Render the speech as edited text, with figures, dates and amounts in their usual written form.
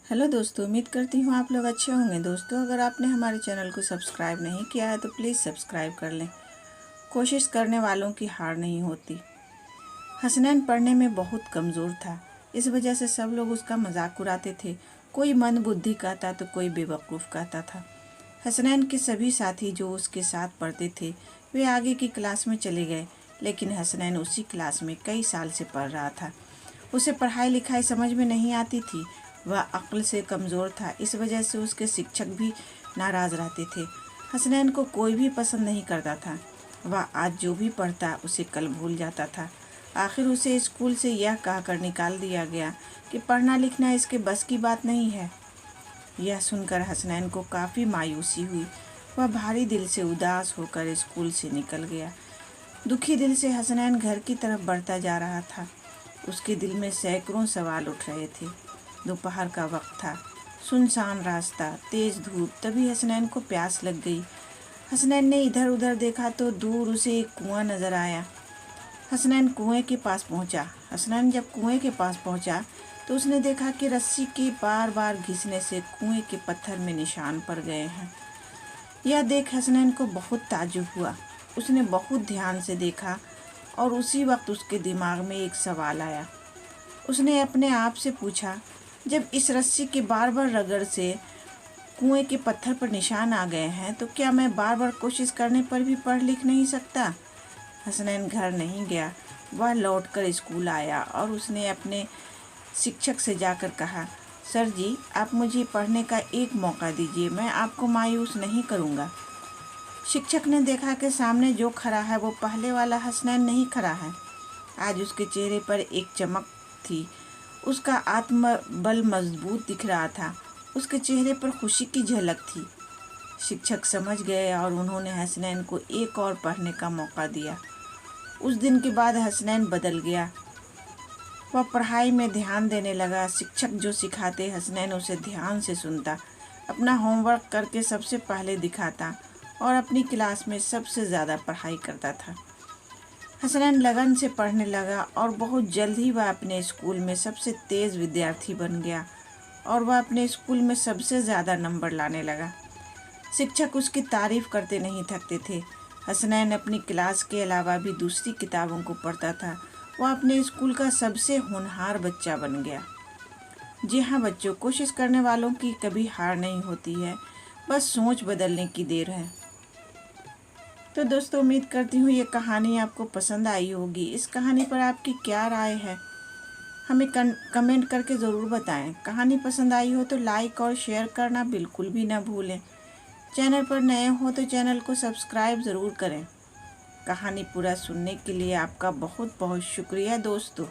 Hello दोस्तों, उम्मीद करती हूँ आप लोग अच्छे होंगे। दोस्तों, अगर आपने हमारे चैनल को सब्सक्राइब नहीं किया है तो प्लीज़ सब्सक्राइब कर लें। कोशिश करने वालों की हार नहीं होती। हसनैन पढ़ने में बहुत कमज़ोर था। इस वजह से सब लोग उसका मजाक उड़ाते थे। कोई मंदबुद्धि कहता तो कोई बेवकूफ़ कहता था। हसनैन के सभी साथी जो उसके साथ पढ़ते थे वे आगे की क्लास में चले गए, लेकिन हसनैन उसी क्लास में कई साल से पढ़ रहा था। उसे पढ़ाई लिखाई समझ में नहीं आती थी। वह अक्ल से कमज़ोर था। इस वजह से उसके शिक्षक भी नाराज़ रहते थे। हसनैन को कोई भी पसंद नहीं करता था। वह आज जो भी पढ़ता उसे कल भूल जाता था। आखिर उसे स्कूल से यह कहकर निकाल दिया गया कि पढ़ना लिखना इसके बस की बात नहीं है। यह सुनकर हसनैन को काफ़ी मायूसी हुई। वह भारी दिल से उदास होकर स्कूल से निकल गया। दुखी दिल से हसनैन घर की तरफ बढ़ता जा रहा था। उसके दिल में सैकड़ों सवाल उठ रहे थे। दोपहर का वक्त था, सुनसान रास्ता, तेज धूप। तभी हसनैन को प्यास लग गई। हसनैन ने इधर उधर देखा तो दूर उसे एक कुआं नजर आया। हसनैन कुएं के पास पहुंचा। हसनैन जब कुएं के पास पहुंचा तो उसने देखा कि रस्सी के बार बार घिसने से कुएं के पत्थर में निशान पड़ गए हैं। यह देख हसनैन को बहुत ताज्जुब हुआ। उसने बहुत ध्यान से देखा और उसी वक्त उसके दिमाग में एक सवाल आया। उसने अपने आप से पूछा, जब इस रस्सी के बार बार रगड़ से कुएं के पत्थर पर निशान आ गए हैं तो क्या मैं बार बार कोशिश करने पर भी पढ़ लिख नहीं सकता? हसनैन घर नहीं गया। वह लौटकर स्कूल आया और उसने अपने शिक्षक से जाकर कहा, सर जी, आप मुझे पढ़ने का एक मौका दीजिए, मैं आपको मायूस नहीं करूँगा। शिक्षक ने देखा कि सामने जो खड़ा है वो पहले वाला हसनैन नहीं खड़ा है। आज उसके चेहरे पर एक चमक थी। उसका आत्मबल मजबूत दिख रहा था। उसके चेहरे पर खुशी की झलक थी। शिक्षक समझ गए और उन्होंने हसनैन को एक और पढ़ने का मौका दिया। उस दिन के बाद हसनैन बदल गया। वह पढ़ाई में ध्यान देने लगा। शिक्षक जो सिखाते हसनैन उसे ध्यान से सुनता, अपना होमवर्क करके सबसे पहले दिखाता और अपनी क्लास में सबसे ज़्यादा पढ़ाई करता था। हसनैन लगन से पढ़ने लगा और बहुत जल्द ही वह अपने स्कूल में सबसे तेज़ विद्यार्थी बन गया और वह अपने स्कूल में सबसे ज़्यादा नंबर लाने लगा। शिक्षक उसकी तारीफ़ करते नहीं थकते थे। हसनैन अपनी क्लास के अलावा भी दूसरी किताबों को पढ़ता था। वह अपने स्कूल का सबसे होनहार बच्चा बन गया। जी हाँ बच्चों, कोशिश करने वालों की कभी हार नहीं होती है, बस सोच बदलने की देर है। तो दोस्तों, उम्मीद करती हूँ ये कहानी आपको पसंद आई होगी। इस कहानी पर आपकी क्या राय है, हमें कमेंट करके ज़रूर बताएं। कहानी पसंद आई हो तो लाइक और शेयर करना बिल्कुल भी ना भूलें। चैनल पर नए हो तो चैनल को सब्सक्राइब ज़रूर करें। कहानी पूरा सुनने के लिए आपका बहुत बहुत शुक्रिया दोस्तों।